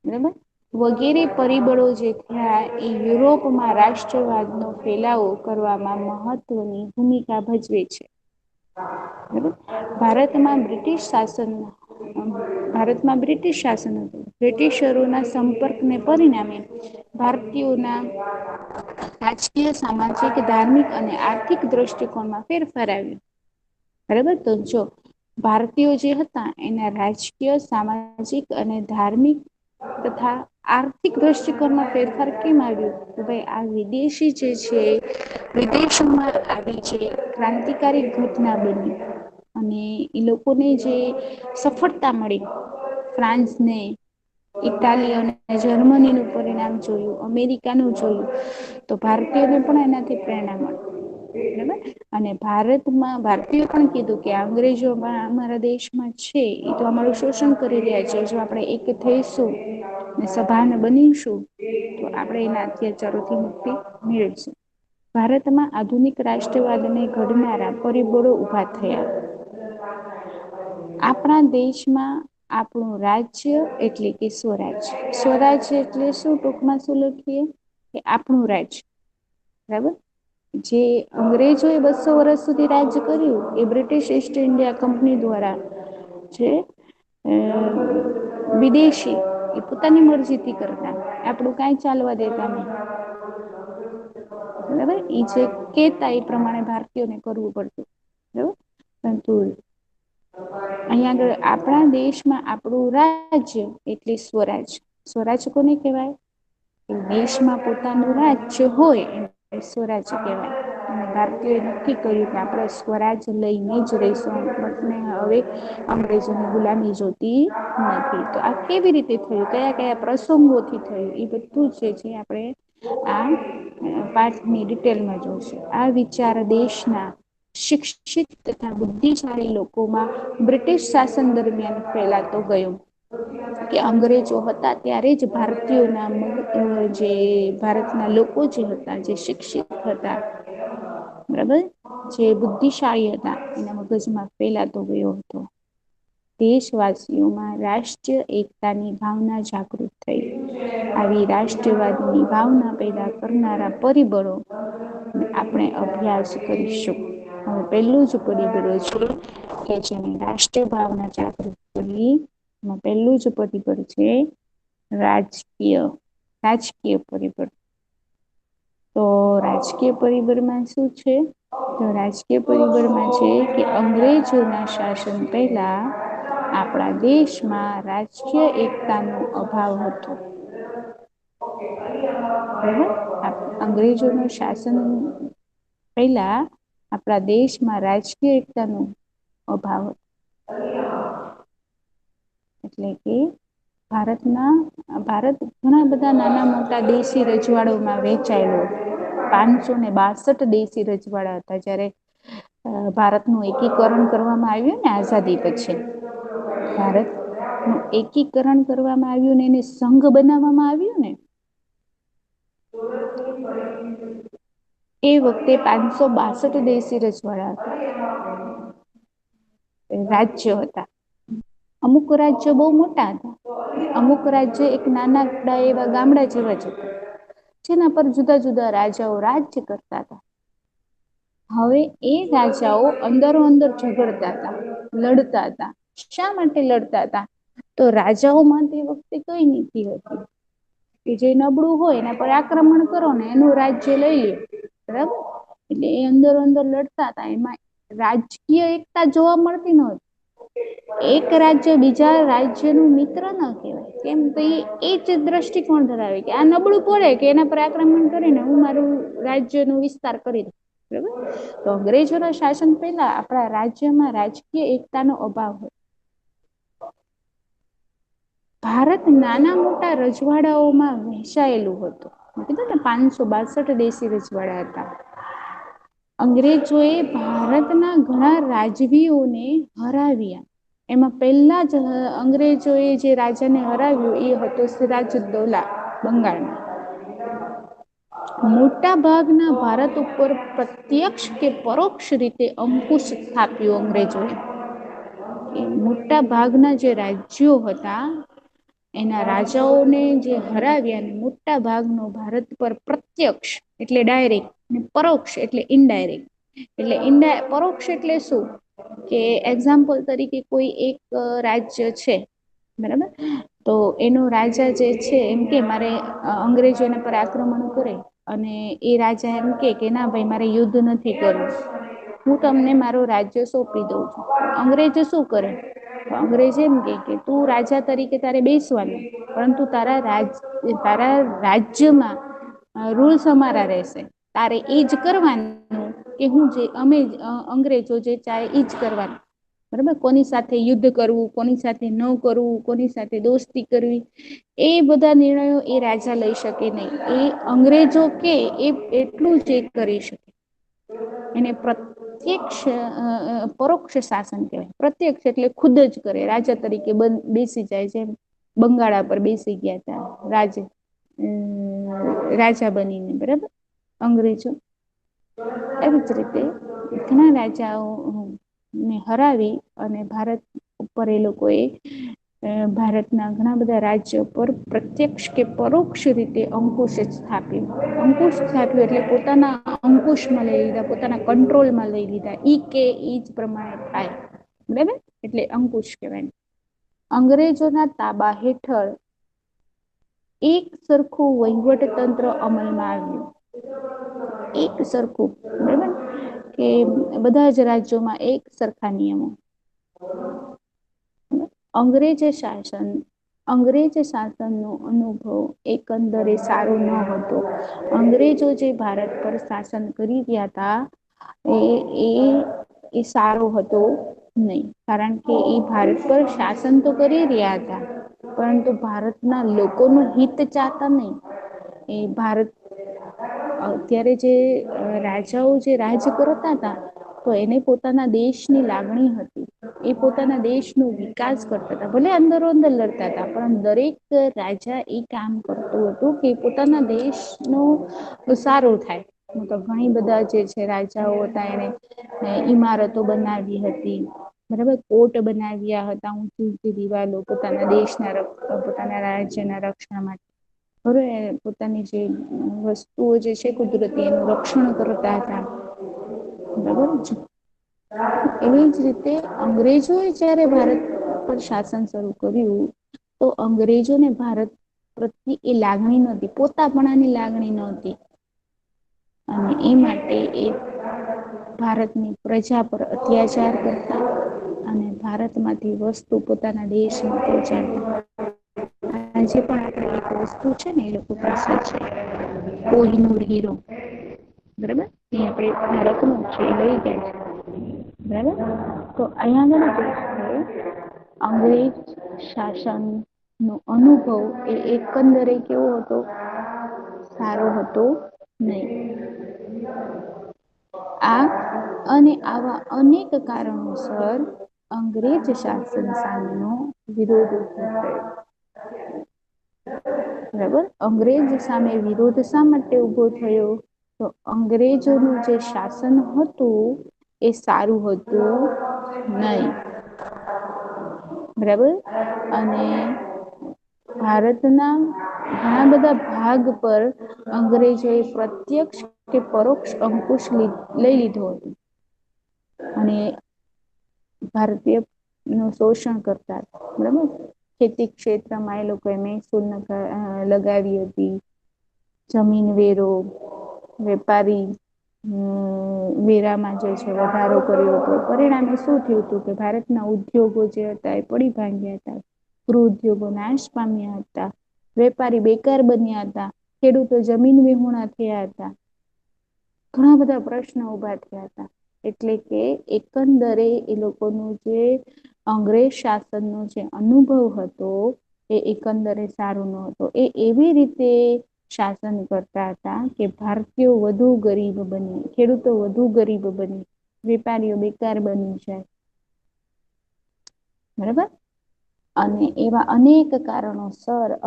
બરાબર, વગેરે પરિબળો જે થયા એ યુરોપમાં રાષ્ટ્રવાદનો ફેલાવો કરવામાં મહત્વની ભૂમિકા ભજવે છે. ભારતમાં બ્રિટિશ શાસન હતું. બ્રિટિશરોના સંપર્કને પરિણામે ભારતીયોના રાજકીય, સામાજિક, ધાર્મિક અને આર્થિક દ્રષ્ટિકોણમાં ફેરફાર આવ્યો. બરાબર, તો જો ભારતીયો જે હતા એના રાજકીય, સામાજિક અને ધાર્મિક તથા આર્થિક દ્રષ્ટિકોણમાં ફેરફાર કેમ આવ્યું? તો ભાઈ આ વિદેશી જે છે વિદેશોમાં આવી છે ક્રાંતિકારી ઘટના બની અને એ લોકોને જે સફળતા મળી ફ્રાન્સને, ઇટાલી અને જર્મનીનું પરિણામ જોયું, અમેરિકાનું જોયું તો ભારતીયોને પણ એનાથી પ્રેરણા મળી. બરાબર, અને ભારતીયો પણ કીધું કે અંગ્રેજો અમારા દેશમાં છે એ તો અમારું શોષણ કરી રહ્યા છે. જો આપણે એક થઈશું ને સભાન બનીશું તો આપણે એના અત્યાચારોથી મુક્તિ મેળવીશું. ભારતમાં આધુનિક રાષ્ટ્રવાદને ઘડનારા પરિબળો ઊભા થયા. આપણા દેશમાં આપણું રાજ્ય એટલે કે સ્વરાજ્ય. સ્વરાજ્ય એટલે શું? ટૂંકમાં શું લખીએ કે આપણું રાજ્ય. બરાબર, જે અંગ્રેજોએ 200 વર્ષ સુધી રાજ કર્યું એ બ્રિટિશ ઈસ્ટ ઇન્ડિયા કંપની દ્વારા જે વિદેશી એ પોતાની મરજીથી કરતા, આપણું કઈ ચાલવા દેતા નહી. બરાબર, એ જે કેતા એ પ્રમાણે ભારતીયોને કરવું પડતું. બરાબર, પરંતુ અહીંયા આગળ આપણા દેશમાં આપણું રાજ્ય એટલે સ્વરાજ. સ્વરાજ કોને કહેવાય? દેશમાં પોતાનું રાજ્ય હોય એ સ્વરાજ્ય કહેવાય. અને ભારતીયોએ નક્કી કર્યું કે આપણે સ્વરાજ લઈને જ રહીશું. આપને હવે અંગ્રેજોની ગુલામી જોતી નથી. તો આ કેવી રીતે થયું? કયા કયા પ્રસંગોથી થયું? એ બધું જે છે આપણે આ પાઠની ડિટેલમાં જોશું. આ વિચાર દેશના શિક્ષિત તથા બુદ્ધિશાળી લોકોમાં બ્રિટિશ શાસન દરમિયાન ફેલાતો ગયો. કે અંગ્રેજો હતા ત્યારે જ ભારતીયોના જે ભારતના લોકો જે હતા, જે શિક્ષિત હતા, બરાબર, જે બુદ્ધિશાળી હતા એના મગજમાં ફેલાતો ગયો હતો. દેશવાસીઓમાં રાષ્ટ્રીય એકતાની ભાવના જાગૃત થઈ. આવી રાષ્ટ્રવાદની ભાવના પેદા કરનારા પરિબળો આપણે અભ્યાસ કરીશું. હવે પહેલું જ પરિબળ છે કે જેની રાષ્ટ્રીય ભાવના જાગૃત કરી, એમાં પહેલું જ પરિબળ છે રાજકીય પરિબળ. તો રાજકીય પરિબળમાં શું છે? તો રાજકીય પરિબળમાં છે કે અંગ્રેજોના શાસન પહેલા આપણા દેશમાં રાજકીય એકતાનો અભાવ હતો. અંગ્રેજોનું શાસન પહેલા આપણા દેશમાં રાજકીય એકતાનો અભાવ હતો. એટલે કે ભારત ઘણા બધા નાના મોટા દેશી રજવાડોમાં વહેંચાયેલો. 562 દેશી રજવાડા હતા જ્યારે ભારતનું એકીકરણ કરવામાં આવ્યું ને આઝાદી પછી. ભારતનું એકીકરણ કરવામાં આવ્યું ને એને સંઘ બનાવવામાં આવ્યું ને એ વખતે 562 દેશી રજવાડા હતા. રાજ્યો હતા. અમુક રાજ્યો બહુ મોટા હતા. અમુક રાજ્ય એક નાના એવા ગામડા જેવા જ હતા. જેના પર જુદા જુદા રાજાઓ રાજ્ય કરતા હતા. હવે એ રાજાઓ અંદરો અંદર ઝઘડતા હતા, લડતા હતા. શા માટે લડતા હતા? તો રાજાઓમાં તે વખતે કઈ નીતિ હતી કે જે નબળું હોય એના પર આક્રમણ કરો ને એનું રાજ્ય લઈ લો. બરાબર, એટલે એ અંદરો અંદર લડતા હતા. એમાં રાજકીય એકતા જોવા મળતી નહોતી. એક રાજ્ય બીજા રાજ્યનું મિત્ર ન કહેવાય. કેમ તો એ જ દ્રષ્ટિકોણ ધરાવે કે આ નબળું પડે કે એના પર આક્રમણ કરીને હું મારું રાજ્યનો વિસ્તાર કરી દઉં. બરાબર, તો અંગ્રેજોના શાસન પહેલા આપણા રાજ્યમાં રાજકીય એકતાનો અભાવ હતો. ભારત નાના મોટા રજવાડાઓમાં વહેંચાયેલું હતું. કીધું ને 562 દેશી રજવાડા હતા. અંગ્રેજોએ ભારતના ઘણા રાજવીઓને હરાવ્યા. એમાં પહેલા જ અંગ્રેજોએ જે રાજાને હરાવ્યું એ હતો સિરાજુદ્દૌલા બંગાળનો. મોટા ભાગના ભારત ઉપર પ્રત્યક્ષ કે પરોક્ષ રીતે અંકુશ સ્થાપ્યો અંગ્રેજોએ. એ મોટા ભાગના જે રાજ્યો હતા એના રાજાઓને જે હરાવ્યા મોટા ભાગનો ભારત પર પ્રત્યક્ષ એટલે ડાયરેક્ટ ને પરોક્ષ એટલે ઇનડાયરેક્ટ એટલે પરોક્ષ એટલે શું કે એક્ઝામ્પલ તરીકે કોઈ એક રાજ્ય છે બરાબર તો એનો રાજા જે છે એમ કે મારે અંગ્રેજોના પર આક્રમણ કરે અને એ રાજા એમ કે ના ભાઈ મારે યુદ્ધ નથી કરવું હું તમને મારું રાજ્ય સોંપી દઉં છું અંગ્રેજો શું કરે અંગ્રેજ એમ કે તું રાજા તરીકે તારે બેસવાનું પરંતુ તારા રાજ્યમાં રૂલ્સ અમારા રહેશે તારે એજ કરવાનું કે હું જે અમે અંગ્રેજો જે ચાહે એજ કરવાનું બરાબર કોની સાથે યુદ્ધ કરવું કોની સાથે ન કરવું કોની સાથે દોસ્તી કરવી એ બધા નિર્ણયો એ રાજા લઈ શકે નહીં એ અંગ્રેજો કે એ એટલું જ કરી શકે એને પ્રત્યક્ષ પરોક્ષ શાસન કહેવાય પ્રત્યક્ષ એટલે ખુદ જ કરે રાજા તરીકે બેસી જાય છે બંગાળા પર બેસી ગયા હતા રાજા બનીને બરાબર અંગ્રેજો એવી જ રીતે ઘણા રાજાઓ ને હરાવી અને ભારત ઉપર એ લોકોએ ભારતના ઘણા બધા રાજ્યો પર પ્રત્યક્ષ કે પરોક્ષ રીતે અંકુશ સ્થાપ્યું અંકુશ સ્થાપ્યું એટલે પોતાના અંકુશમાં લઈ લીધા પોતાના કંટ્રોલમાં લઈ લીધા ઈ કે ઈ જ પ્રમાણે થાય બરાબર એટલે અંકુશ કહેવાય અંગ્રેજોના તાબા હેઠળ એક સરખું વહીવટ તંત્ર અમલમાં આવ્યું એક સરખું બરાબર કે બધા જ રાજ્યોમાં એક સરખા નિયમો અંગ્રેજ શાસનનો અનુભવ એકંદરે સારો ન હતો અંગ્રેજો જે ભારત પર શાસન કરી રહ્યા હતા એ સારો હતો નહીં કારણ કે એ ભારત પર શાસન તો કરી રહ્યા હતા પરંતુ ભારતના લોકોનું હિત ચાહતા નહીં એ ભારત અત્યારે જે રાજાઓ જે રાજ્ય કરતા હતા તો એને પોતાના દેશની લાગણી હતી એ પોતાના દેશનો વિકાસ કરતા હતા ભલે અંદરો અંદર લડતા હતા પણ દરેક રાજા એ કામ કરતું હતું કે પોતાના દેશનો સારું થાય તો ઘણી બધા જે છે રાજાઓ હતા એને ઈમારતો બનાવી હતી બરાબર કોટ બનાવ્યા હતા ઊંચી ઊંચી દિવાલો પોતાના દેશના પોતાના રાજ્યના રક્ષણ માટે હવે પોતાની જે વસ્તુઓ જે છે કુદરતી એનું રક્ષણ કરતા હતા બરાબર છે એવી જ રીતે અંગ્રેજોએ જયારે ભારત પર શાસન શરૂ કર્યું તો અંગ્રેજોને ભારત પ્રત્યે એ લાગણી નહોતી પોતાપણાની લાગણી નહોતી અને એ માટે એ ભારતની પ્રજા પર અત્યાચાર કરતા અને ભારતમાંથી વસ્તુ પોતાના દેશમાં પહોંચાડતા આજે પણ આપણે એક વસ્તુ છે ને એ લોકો પાસે છે કોહિનૂર હીરો બરાબર એ આપણે ભારતનું છે લઈ જાય છે બરાબર તો અહીંયા આગળ જે છે અંગ્રેજ શાસન નો અનુભવ એ એકંદરે કેવો હતો સારો હતો નહીં અને આવા અનેક કારણોસર અંગ્રેજ શાસન સામેનો વિરોધ ઉભો થયો બરાબર અંગ્રેજ સામે વિરોધ શા માટે ઉભો થયો તો અંગ્રેજોનું જે શાસન હતું એ સારું હતું નહીં બરાબર અને ભારતના ઘણા બધા ભાગ પર અંગ્રેજોએ પ્રત્યક્ષ કે પરોક્ષ અંકુશ લઈ લીધો હતો અને ભારતીય નું શોષણ કરતા બરાબર ખેતી ક્ષેત્રમાં એ લોકોએ મહેસૂલ લગાવી હતી જમીન વેરો વેપારી વેરામાં જે છે વધારો કર્યો હતો પરિણામે શું થયું હતું કે ભારતના ઉદ્યોગો જે હતા એ પડી ભાંગ્યા હતા ગૃહ ઉદ્યોગો નાશ પામ્યા હતા વેપારી બેકાર બન્યા હતા ખેડૂતો જમીન વિહોણા થયા હતા ઘણા બધા પ્રશ્નો ઉભા થયા હતા એટલે કે એકંદરે એ લોકોનું જે અંગ્રેજ શાસનનો જે અનુભવ હતો એ એકંદરે સારો ન હતો એ એવી રીતે શાસન કરતા હતા કે ભારતીયો વધુ ગરીબ બને ખેડૂતો વધુ ગરીબ બને વેપારીઓ બેકાર બની જાય બરાબર અને એવા અનેક કારણોસર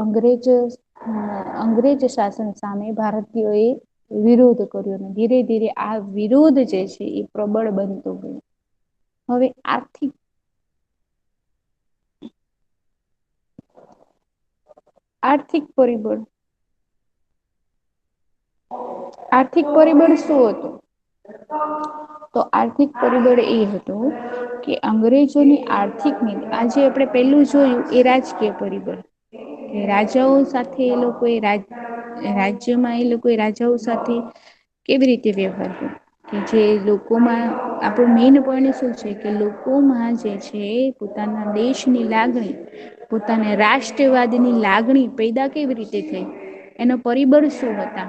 અંગ્રેજ શાસન સામે ભારતીયોએ વિરોધ કર્યો અને ધીરે ધીરે આ વિરોધ જે છે એ પ્રબળ બનતો ગયો. હવે આર્થિક પરિબળ. આર્થિક પરિબળ શું હતું? તો આર્થિક પરિબળ એ હતું કે અંગ્રેજોની આર્થિક નીતિ આજે આપણે પેલું જોયું એ રાજકીય પરિબળ. કે રાજાઓ સાથે એ લોકોએ રાજ્યમાં એ લોકો રાજાઓ સાથે કેવી રીતે વ્યવહાર કર્યો. કે જે લોકોમાં આપણું મેઈન પોઈન્ટ શું છે કે લોકોમાં જે છે પોતાના દેશની લાગણી પોતાને રાષ્ટ્રવાદની લાગણી પેદા કેવી રીતે થઈ એનો પરિબળ શું હતા?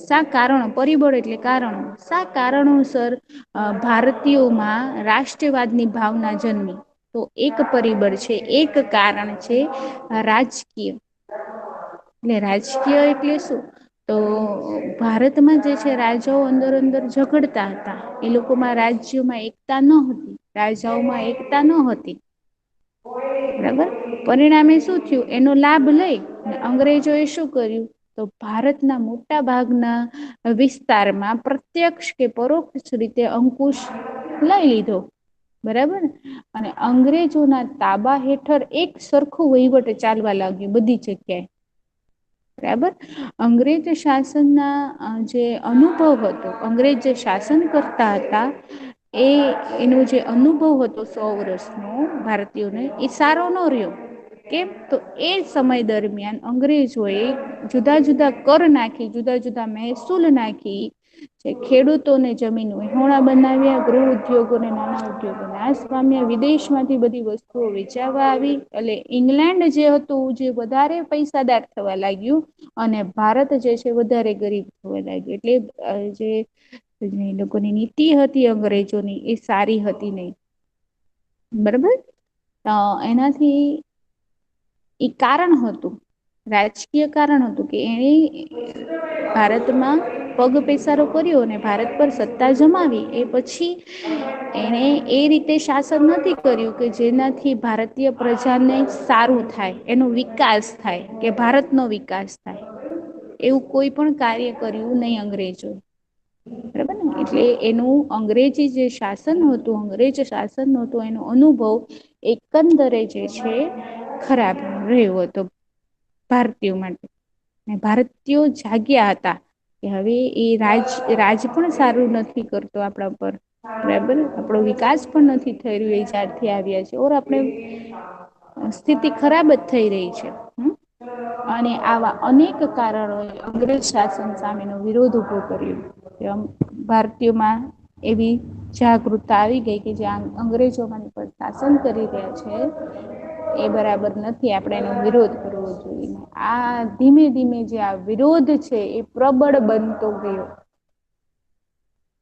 શા કારણો પરિબળ એટલે કારણો શા કારણોસર ભારતીયોમાં રાષ્ટ્રવાદની ભાવના જન્મી? તો એક પરિબળ છે એક કારણ છે રાજકીય. એટલે રાજકીય એટલે શું? તો ભારતમાં જે છે રાજાઓ અંદર અંદર ઝઘડતા હતા. એ લોકોમાં રાજ્યોમાં એકતા ન હતી રાજાઓમાં એકતા ન હતી. બરાબર પરિણામે શું થયું એનો લાભ લઈ અંગ્રેજો એ શું કર્યું? તો ભારતના મોટા ભાગના વિસ્તારમાં પ્રત્યક્ષ કે પરોક્ષ રીતે અંકુશ લઈ લીધો. બરાબર અને અંગ્રેજોના તાબા હેઠળ એક સરખું વહીવટ ચાલવા લાગ્યું બધી જગ્યાએ. બરાબર અંગ્રેજ શાસનના જે અનુભવ હતો અંગ્રેજ જે શાસન કરતા હતા એનો જે અનુભવ હતો 100 વર્ષનો ભારતીયોને એ સારો ન રહ્યો. કેમ તો એ સમય દરમિયાન અંગ્રેજોએ જુદા જુદા કર નાખી જુદા જુદા મહેસૂલ નાખી ખેડૂતોને જમીન વિહોણા બનાવ્યા ગૃહ ઉદ્યોગોને નાના ઉદ્યોગો નાશ પામ્યા વિદેશમાંથી બધી વસ્તુઓ વેચાવા આવી એટલે ઈંગ્લેન્ડ જે હતું જે વધારે પૈસાદાર થવા લાગ્યું અને ભારત જે છે વધારે ગરીબ થવા લાગ્યું એટલે જે લોકોની નીતિ હતી અંગ્રેજોની એ સારી હતી નહી. બરોબર એનાથી એ કારણ હતું રાજકીય કારણ હતું કે એને ભારતમાં પગ પેસારો કર્યો અને ભારત પર સત્તા જમાવી એ પછી એને એ રીતે શાસન નથી કર્યું કે જેનાથી ભારતીય પ્રજાને સારું થાય એનો વિકાસ થાય કે ભારતનો વિકાસ થાય. એવું કોઈ પણ કાર્ય કર્યું નહી અંગ્રેજો બરાબર ને એટલે એનું અંગ્રેજી જે શાસન હતું અંગ્રેજ શાસન હતું એનો અનુભવ એકંદરે જે છે ખરાબ રહ્યો હતો ભારતીયો માટે. ભારતીયો જાગ્યા હતા. કે હવે એ રાજ પણ સારું નથી કરતો આપણા ઉપર. બરાબર આપણો વિકાસ પણ નથી થઈ રહ્યો એ જ્યારથી આવ્યા છે ઓર આપણે સ્થિતિ ખરાબ જ થઈ રહી છે. અને આવા અનેક કારણોએ અંગ્રેજ શાસન સામેનો વિરોધ ઉભો કર્યો. ભારતીયોમાં એવી જાગૃતતા આવી ગઈ કે જે અંગ્રેજોમાં શાસન કરી રહ્યા છે એ બરાબર નથી આપણે એનો વિરોધ કરવો જોઈએ. આ ધીમે ધીમે જે આ વિરોધ છે એ પ્રબળ બનતો ગયો.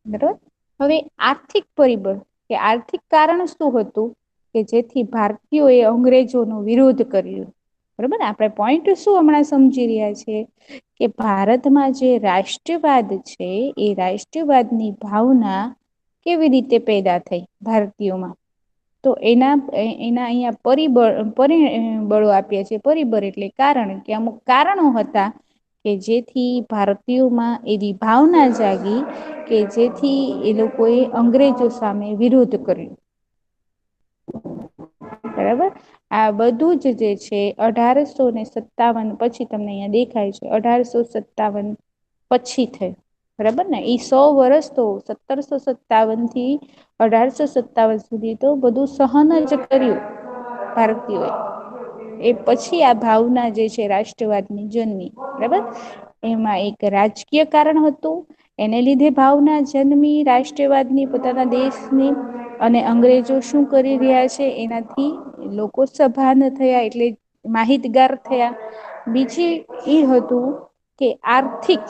બરોબર હવે આર્થિક પરિબળ કે આર્થિક કારણ શું હતું? કે જેથી ભારતીયો એ અંગ્રેજોનો વિરોધ કર્યો. બરોબર ને આપણે પોઈન્ટ શું હમણાં સમજી રહ્યા છે કે ભારતમાં જે રાષ્ટ્રવાદ છે એ રાષ્ટ્રવાદની ભાવના કેવી રીતે પેદા થઈ ભારતીયોમાં તો એના અહીંયા પરિબળો આપ્યા છે પરિબળ એટલે કારણ કે અમુક કારણો હતા કે જેથી ભારતીયોમાં એવી ભાવના જાગી કે જેથી એ લોકોએ અંગ્રેજો સામે વિરોધ કર્યો. બરાબર આ બધું જ જે છે 1857 પછી તમને અહિયાં દેખાય છે 1857 પછી થઈ બરાબર ને ઈ 100 વર્ષ તો 1757 થી 1857 સુધી તો બધું સહન જ કર્યું ભારતીયોએ એ પછી આ ભાવના જે છે રાષ્ટ્રવાદની જન્મી બરાબર એમાં એક રાજકીય કારણ હતું એને લીધે ભાવના જન્મી રાષ્ટ્રવાદની પોતાના દેશની અને અંગ્રેજો શું કરી રહ્યા છે એનાથી લોકો સભાન થયા એટલે માહિતગાર થયા બીજી એ હતું કે આર્થિક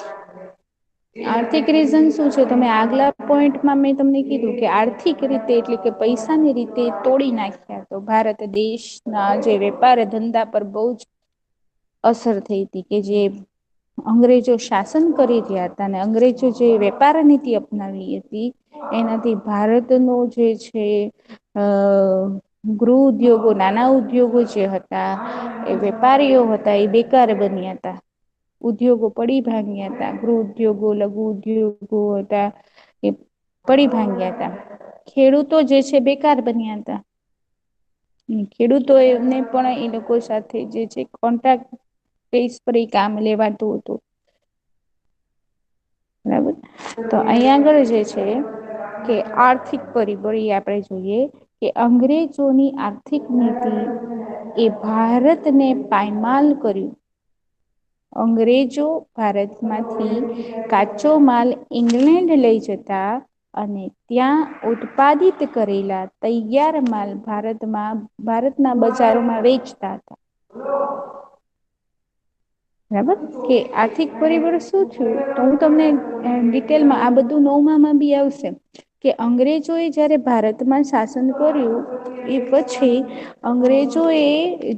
રીઝન શું છે તમે આગલા પોઈન્ટમાં મેં તમને કીધું કે આર્થિક રીતે એટલે કે પૈસાની રીતે તોડી નાખ્યા તો ભારત દેશના જે વેપાર ધંધા પર બહુ જ અસર થઈ હતી કે જે અંગ્રેજો શાસન કરી રહ્યા હતા અને અંગ્રેજો જે વેપાર નીતિ અપનાવી હતી એનાથી ભારતનો જે છે ગૃહ ઉદ્યોગો નાના ઉદ્યોગો જે હતા એ વેપારીઓ હતા એ બેકાર બન્યા હતા ઉદ્યોગો પડી ભાંગ્યા હતા, ગૃહ ઉદ્યોગો, લઘુ ઉદ્યોગો હતા, એ પડી ભાંગ્યા હતા. ખેડૂતો જે છે બેકાર બન્યા હતા. ખેડૂતો એમને પણ એ લોકો સાથે જે છે કોન્ટ્રાક્ટ બેઝ પર એ કામ લેવાતું હતું. બરાબર, તો અહીંયા આગળ જે છે કે આર્થિક પરિબળ આપણે જોઈએ કે અંગ્રેજોની આર્થિક નીતિ એ ભારતને પાયમાલ કર્યું. અંગ્રેજો ભારતમાંથી કાચો માલ ઇંગ્લેન્ડ લઈ જતા અને ત્યાં ઉત્પાદિત કરેલા તૈયાર માલ ભારતના બજારોમાં વેચતા હતા. બરાબર, કે આર્થિક પરિબળ શું થયું તો હું તમને ડિટેલમાં આ બધું નોમાં બી આવશે કે અંગ્રેજો એ જયારે ભારતમાં શાસન કર્યું એ પછી અંગ્રેજો એ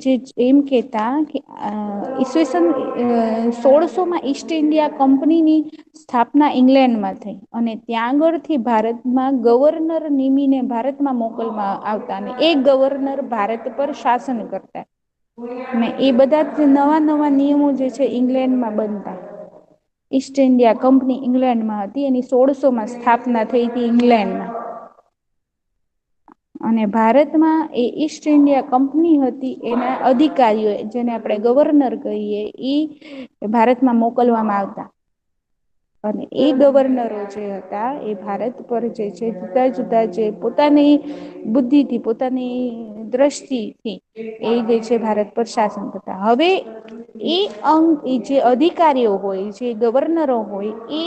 જે એમ કેતા કે ઈસવીસન 1600 ઈસ્ટ ઇન્ડિયા કંપનીની સ્થાપના ઈંગ્લેન્ડમાં થઈ અને ત્યાં આગળથી ભારતમાં ગવર્નર નિમીને ભારતમાં મોકલવામાં આવતા અને એ ગવર્નર ભારત પર શાસન કરતા ને એ બધા નવા નવા નિયમો જે છે ઈંગ્લેન્ડમાં બનતા. ઈસ્ટ ઇન્ડિયા કંપની ઈંગ્લેન્ડમાં હતી એની 1600 સ્થાપના થઈ હતી ઈંગ્લેન્ડમાં. અને ભારતમાં એ ઈસ્ટ ઇન્ડિયા કંપની હતી એના અધિકારીઓ જેને આપણે ગવર્નર કહીએ ઈ ભારતમાં મોકલવામાં આવતા. અને એ ગવર્નરો જે હતા એ ભારત પર જે છે જુદા જુદા જે પોતાની બુદ્ધિથી પોતાની દ્રષ્ટિથી એ જે છે ભારત પર શાસન કરતા. હવે એ અંગ જે અધિકારીઓ હોય જે ગવર્નરો હોય એ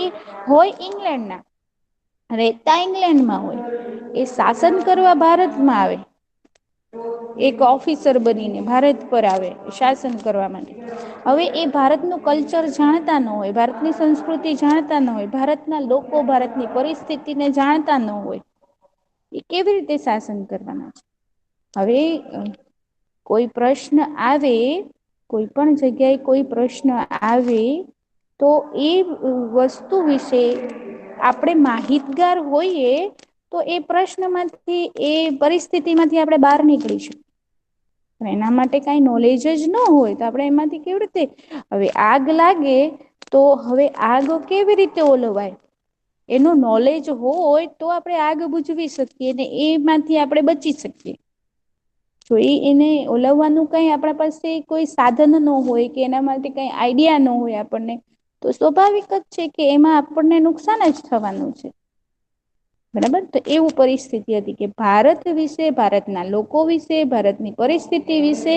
હોય ઈંગ્લેન્ડના રહેતા ઈંગ્લેન્ડમાં હોય એ શાસન કરવા ભારતમાં આવે. એક ઓફિસર બનીને ભારત પર આવે શાસન કરવા માટે. હવે એ ભારતનું કલ્ચર જાણતા ન હોય, ભારતની સંસ્કૃતિ જાણતા ન હોય, ભારતના લોકો ભારતની પરિસ્થિતિને જાણતા ન હોય એ કેવી રીતે શાસન કરવાના છે. હવે કોઈ પ્રશ્ન આવે, કોઈ પણ જગ્યાએ કોઈ પ્રશ્ન આવે તો એ વસ્તુ વિશે આપણે માહિતગાર હોઈએ તો એ પ્રશ્નમાંથી એ પરિસ્થિતિમાંથી આપણે બહાર નીકળીશું. એના માટે કઈ નોલેજ જ ન હોય તો આપણે એમાંથી કેવી રીતે હવે આગ લાગે તો હવે આગ કેવી રીતે ઓલવાય એનું નોલેજ હોય તો આપણે આગ બુજવી શકીએ ને એમાંથી આપણે બચી શકીએ. તો એને ઓલવવાનું કઈ આપણા પાસે કોઈ સાધન ન હોય કે એના માટે કઈ આઈડિયા ન હોય આપણને તો સ્વાભાવિક જ છે કે એમાં આપણને નુકસાન જ થવાનું છે. બરાબર, તો એવું પરિસ્થિતિ હતી કે ભારત વિશે, ભારતના લોકો વિશે, ભારતની પરિસ્થિતિ વિશે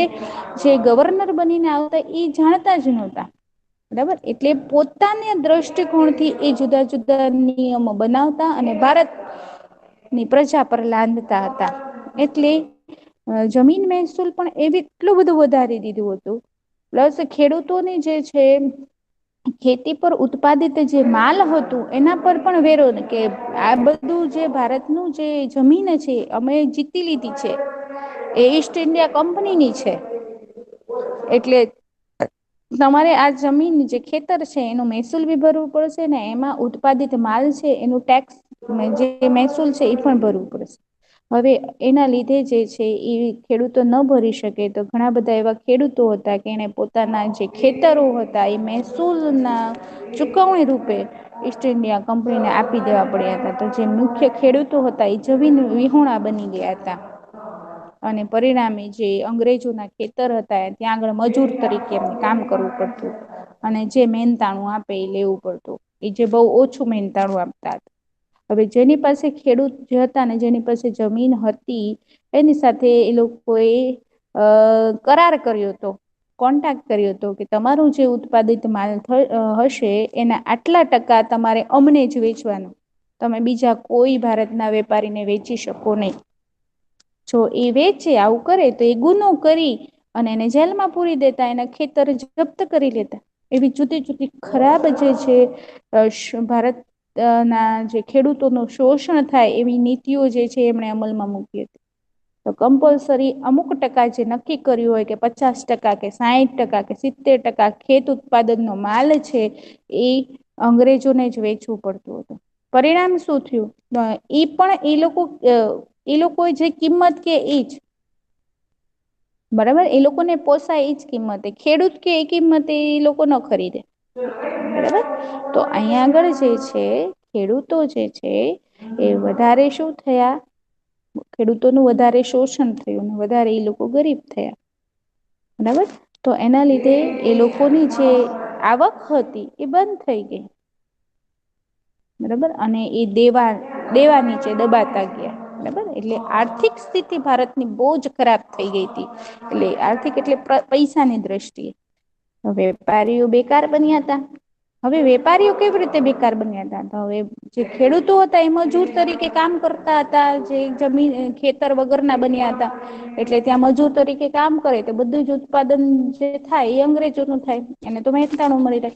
જે ગવર્નર બનીને આવતા એ જાણતા જ નહોતા. બરાબર, એટલે પોતાના દ્રષ્ટિકોણથી એ જુદા જુદા નિયમો બનાવતા અને ભારતની પ્રજા પર લાદતા હતા. એટલે જમીન મહેસૂલ પણ એવી એટલું બધું વધારી દીધું હતું. પ્લસ ખેડૂતોની જે છે ખેતી પર ઉત્પાદિત જે માલ હતું એના પર પણ વેરો કે આ બધું જે ભારતનું જે જમીન છે અમે જીતી લીધી છે એ ઈસ્ટ ઇન્ડિયા કંપનીની છે એટલે તમારે આ જમીન જે ખેતર છે એનું મહેસૂલ બી ભરવું પડશે ને એમાં ઉત્પાદિત માલ છે એનું ટેક્સ જે મહેસૂલ છે એ પણ ભરવું પડશે. હવે એના લીધે જે છે એ ખેડૂતો ન ભરી શકે તો ઘણા બધા એવા ખેડૂતો હતા કે એને પોતાના જે ખેતરો હતા એ મહેસૂલના ચુકવણી રૂપે ઈસ્ટ ઇન્ડિયા કંપનીને આપી દેવા પડ્યા હતા. તો જે મુખ્ય ખેડૂતો હતા એ જમીન વિહોણા બની ગયા હતા. અને પરિણામે જે અંગ્રેજોના ખેતર હતા ત્યાં આગળ મજૂર તરીકે એમને કામ કરવું પડતું અને જે મહેનતાણું આપે એ લેવું પડતું. એ જે બહુ ઓછું મહેનતાણું આપતા હતા. હવે જેની પાસે ખેડૂત જે હતા ને જેની પાસે જમીન હતી એની સાથે એ લોકોએ કરાર કર્યો હતો, કોન્ટ્રાક્ટ કર્યો હતો કે તમારું જે ઉત્પાદિત માલ હશે એના આટલા ટકા તમારે અમને જ વેચવાનું. તમે બીજા કોઈ ભારતના વેપારીને વેચી શકો નહીં. જો એ વેચે આવું કરે તો એ ગુનો કરી અને એને જેલમાં પૂરી દેતા એના ખેતર જપ્ત કરી લેતા. એવી જુદી જુદી ખરાબ જે છે ભારત ના જે ખેડૂતોનું શોષણ થાય એવી નીતિઓ જે છે એમણે અમલમાં મૂકી હતી. તો કમ્પલસરી અમુક ટકા જે નક્કી કર્યું હોય કે 50% કે 60% કે 70% ખેત ઉત્પાદનનો માલ છે એ અંગ્રેજોને જ વેચવું પડતું હતું. પરિણામ શું થયું પણ એ લોકો જે કિંમત કે એ જ બરાબર એ લોકોને પોસાય એજ કિંમતે ખેડૂત કે એ કિંમતે એ લોકો ન ખરીદે. બરાબર. તો અહીંયા આગળ જે છે ખેડૂતો જે છે એ વધારે શું થયા, ખેડૂતોનું વધારે શોષણ થયું, વધારે એ લોકો ગરીબ થયા. બરાબર. તો એના લીધે એ લોકોની જે આવક હતી એ બંધ થઈ ગઈ. બરાબર. અને એ દેવા નીચે દબાતા ગયા. બરાબર. એટલે આર્થિક સ્થિતિ ભારતની બહુ જ ખરાબ થઈ ગઈ હતી. એટલે આર્થિક એટલે પૈસાની દ્રષ્ટિએ. વેપારીઓ બેકાર બન્યા હતા. હવે વેપારીઓ કેવી રીતે બેકાર બન્યા હતા? હવે જે ખેડૂતો હતા એ મજૂર તરીકે કામ કરતા હતા. જે જમીન ખેતર વગર ના બન્યા હતા. એટલે ત્યાં મજૂર તરીકે કામ કરે તો બધું જ ઉત્પાદન જે થાય એ અંગ્રેજો નું થાય. એને તો મહેનતાણું મળી રહે.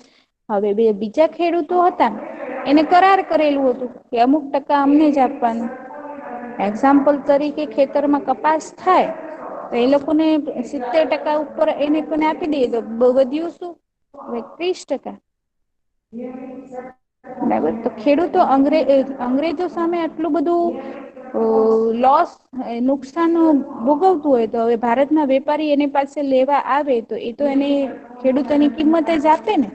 હવે બીજા ખેડૂતો હતા એને કરાર કરેલું હતું કે અમુક ટકા અમને જ આપવાનું. એક્ઝામ્પલ તરીકે ખેતરમાં કપાસ થાય તો એ લોકોને 70% ઉપર એને કોને આપી દઈએ તો વધ્યું શું? હવે 30%. બરાબર. તો ખેડૂતો અંગ્રેજો સામે આટલું બધું લોસ, નુકસાન ભોગવતું હોય તો હવે ભારતના વેપારી એની પાસે લેવા આવે તો એ તો એને ખેડૂતોની કિંમત જ આપે ને.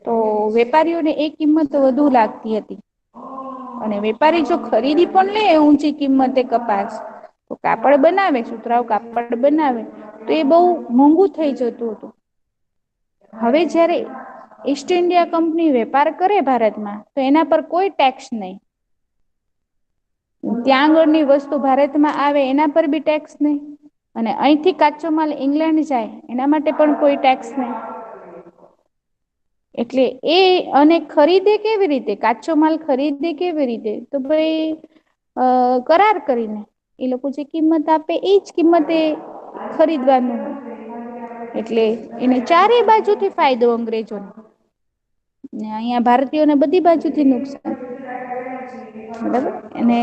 તો વેપારીઓને એ કિંમત વધુ લાગતી હતી. અને વેપારી જો ખરીદી પણ લે ઊંચી કિંમતે કપાસ, તો કાપડ બનાવે, સુતરાઉ કાપડ બનાવે તો એ બહુ મોંઘુ થઈ જતું હતું. હવે જયારે ઈસ્ટ ઇન્ડિયા કંપની વેપાર કરે ભારતમાં તો એના પર કોઈ ટેક્સ નહીં. ત્યાં આગળની વસ્તુ ભારતમાં આવે એના પર બી ટેક્સ નહીં. અને અહીંથી કાચો માલ ઈંગ્લેન્ડ જાય એના માટે પણ કોઈ ટેક્સ નહીં. એટલે એ અને ખરીદે કેવી રીતે? કાચો માલ ખરીદે કેવી રીતે? તો ભાઈ કરાર કરીને. એ લોકો જે કિંમત આપે એજ કિંમતે ખરીદવાનું હોય. એટલે એને ચારે બાજુથી ફાયદો અંગ્રેજોને. અહિયાં ભારતીયોને બધી બાજુથી નુકસાન. બરાબર. અને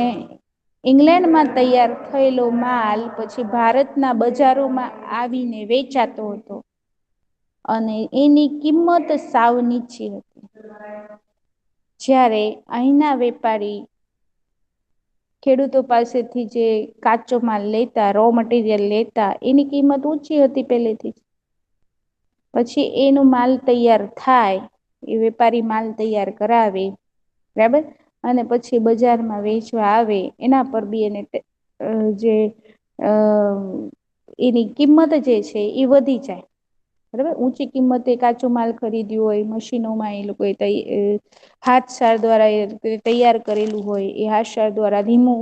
ઈંગ્લેન્ડમાં તૈયાર થયેલો માલ પછી ભારતના બજારોમાં આવીને વેચાતો હતો. અને એની કિંમત સાવ નીચી હતી. જ્યારે અહીંના વેપારી ખેડૂતો પાસેથી જે કાચો માલ લેતા, રો મટીરિયલ લેતા એની કિંમત ઊંચી હતી પેલેથી. પછી એનો માલ તૈયાર થાય, એ વેપારી માલ તૈયાર કરાવે. બરાબર. અને પછી બજારમાં વેચવા આવે એના પર બી એને જે એની કિંમત જે છે એ વધી જાય. બરાબર. ઊંચી કિંમતે કાચો માલ ખરીદ્યું હોય, મશીનોમાં એ લોકો હાથસાર દ્વારા તૈયાર કરેલું હોય, એ હાથસાર દ્વારા ધીમું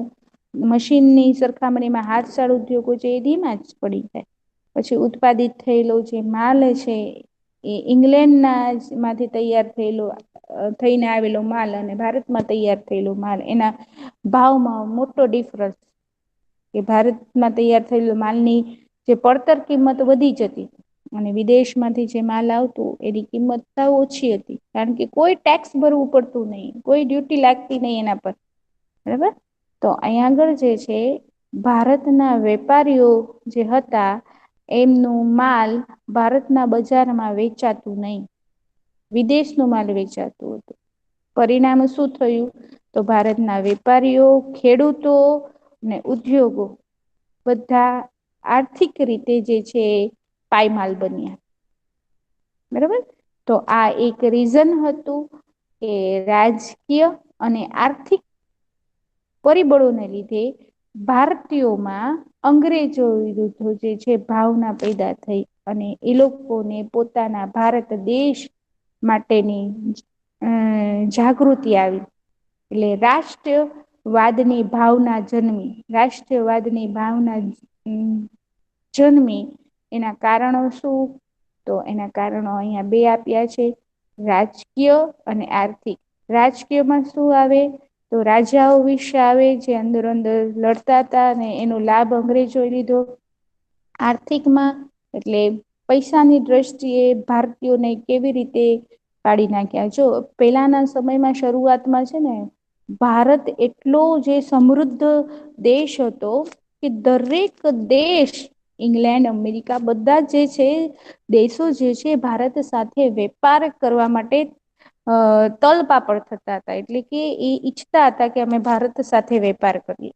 મશીનની સરખામણીમાં હાથસાળ ઉદ્યોગો છે એ ધીમા જ પડી જાય. પછી ઉત્પાદિત થયેલો જે માલ છે એ ઈંગ્લેન્ડના માંથી તૈયાર થઈને આવેલો માલ અને ભારતમાં તૈયાર થયેલો માલ એના ભાવમાં મોટો ડિફરન્સ. કે ભારતમાં તૈયાર થયેલ માલની જે પડતર કિંમત વધી જતી. અને વિદેશમાંથી જે માલ આવતું એની કિંમત સાવ ઓછી હતી. કારણ કે કોઈ ટેક્સ ભરવું પડતું નહી, કોઈ ડ્યુટી લાગતી નહી એના પર. બરાબર. તો અહીંયા આગળ જે છે ભારતના વેપારીઓ જે હતા એમનું માલ ભારતના બજારમાં વેચાતું નહી. વિદેશનું માલ વેચાતું હતું. પરિણામ શું થયું? તો ભારતના વેપારીઓ, ખેડૂતો ને ઉદ્યોગો બધા આર્થિક રીતે જે છે પાયમાલ બન્યા. બરાબર. તો આ એક રીઝન હતું કે રાજકીય અને આર્થિક પરિબળોને લીધે ભારતીયોમાં અંગ્રેજો વિરુદ્ધ જે છે ભાવના પેદા થઈ. અને એ લોકોને પોતાના ભારત દેશ માટેની જાગૃતિ આવી. એટલે રાષ્ટ્રવાદની ભાવના જન્મી. રાષ્ટ્રવાદની ભાવના જન્મી એના કારણો શું? તો એના કારણો અહિયાં બે આપ્યા છે. રાજકીય અને આર્થિક. રાજકીયમાં શું આવે? તો રાજાઓ વિશે આવે જે અંદર અંદર લડતા હતા અને એનો લાભ અંગ્રેજો લીધો. આર્થિકમાં એટલે પૈસાની દ્રષ્ટિએ ભારતીયોને કેવી રીતે પાડી નાખ્યા. જો પેલાના સમયમાં શરૂઆતમાં છે ને ભારત એટલો જે સમૃદ્ધ દેશ હતો કે દરેક દેશ ઈંગ્લેન્ડ, અમેરિકા બધા જે છે દેશો જે છે ભારત સાથે વેપાર કરવા માટે તલપાપડ થતા હતા. એટલે કે એ ઈચ્છતા હતા કે અમે ભારત સાથે વેપાર કરીએ.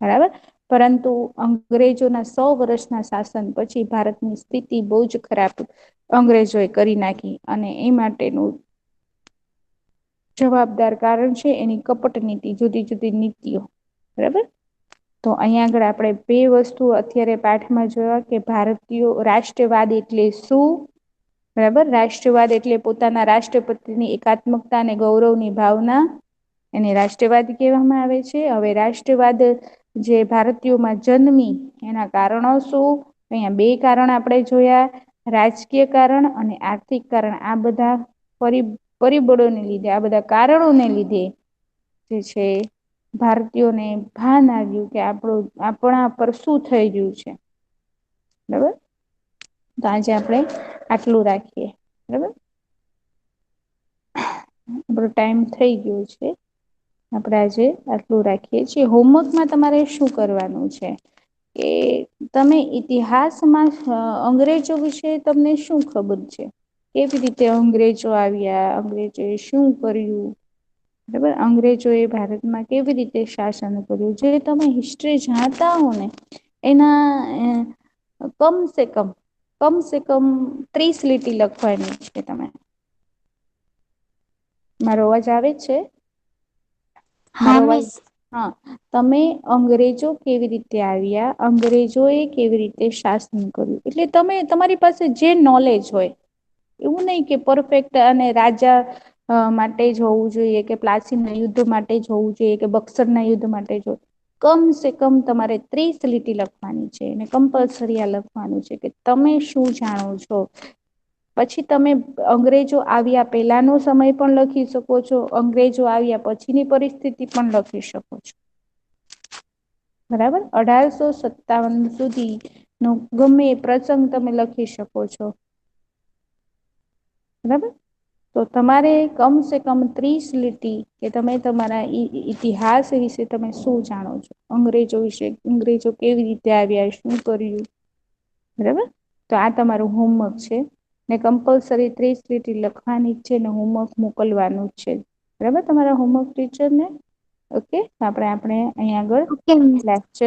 બરાબર. પરંતુ અંગ્રેજોના 100 વર્ષના શાસન પછી ભારતની સ્થિતિ બહુ જ ખરાબ અંગ્રેજોએ કરી નાખી અને એ માટેનું જવાબદાર કારણ છે એની કપટ નીતિ, જુદી જુદી નીતિઓ. બરાબર. તો અહીંયા આગળ આપણે બે વસ્તુ અત્યારે પાઠમાં જોયા કે ભારતીયો રાષ્ટ્રવાદ એટલે શું? બરાબર. રાષ્ટ્રવાદ એટલે પોતાના રાષ્ટ્રપતિની એકાત્મકતા અને ગૌરવની ભાવના, એને રાષ્ટ્રવાદ કહેવામાં આવે છે. હવે રાષ્ટ્રવાદ જે ભારતીયોમાં જન્મી એના કારણો શું? અહીંયા બે કારણ આપણે જોયા, રાજકીય કારણ અને આર્થિક કારણ. આ બધા પરિબળોને લીધે, આ બધા કારણોને લીધે જે છે ભારતીયોને ભાન આવ્યું કે આપણા પર શું થઈ રહ્યું છે. બરાબર. તો આજે આપણે આટલું રાખીએ. બરાબર. આપણો ટાઈમ થઈ ગયો છે. આપણે આજે આટલું રાખીએ છીએ. હોમવર્કમાં તમારે શું કરવાનું છે કે તમે ઇતિહાસમાં અંગ્રેજો વિશે તમને શું ખબર છે? કેવી રીતે અંગ્રેજો આવ્યા, અંગ્રેજોએ શું કર્યું? બરાબર. અંગ્રેજો એ ભારતમાં કેવી રીતે શાસન કર્યું? જે તમે હિસ્ટ્રી જાણતા હો ને એના કમ સે કમ 30 લીટી લખવાની છે તમે. મારો અવાજ આવે છે? હા મારો અવાજ? મિસ. હા. તમે અંગ્રેજો કેવી રીતે આવ્યા, અંગ્રેજો એ કેવી રીતે શાસન કર્યું, એટલે તમે તમારી પાસે જે નોલેજ હોય, એવું નહી કે પરફેક્ટ અને રાજા માટે જ હોવું જોઈએ કે પ્લાસીના યુદ્ધ માટે જ હોવું જોઈએ કે બક્સર ના યુદ્ધ માટે જ. કમ સે કમ તમારે 30 લીટી લખવાની છે અને કમ્પલસરી આ લખવાનું છે કે તમે શું જાણો છો. પછી તમે અંગ્રેજો આવ્યા પહેલાનો સમય પણ લખી શકો છો, અંગ્રેજો આવ્યા પછીની પરિસ્થિતિ પણ લખી શકો છો. બરાબર. 1857 સુધી નો ગમે એ પ્રસંગ તમે લખી શકો છો. બરાબર. તો તમારે કમ સે કમ 30 લીટી કે તમે તમારા ઇતિહાસ વિશે તમે શું જાણો છો, અંગ્રેજો વિશે, અંગ્રેજો કેવી રીતે આવ્યા, શું કર્યું. બરાબર. તો આ તમારું હોમવર્ક છે ને કમ્પલસરી 30 લીટી લખવાની જ છે ને હોમવર્ક મોકલવાનું જ છે. બરાબર તમારા હોમવર્ક ટીચરને. ઓકે. આપણે અહીંયા આગળ ઓકે મિસ. લેક્ચર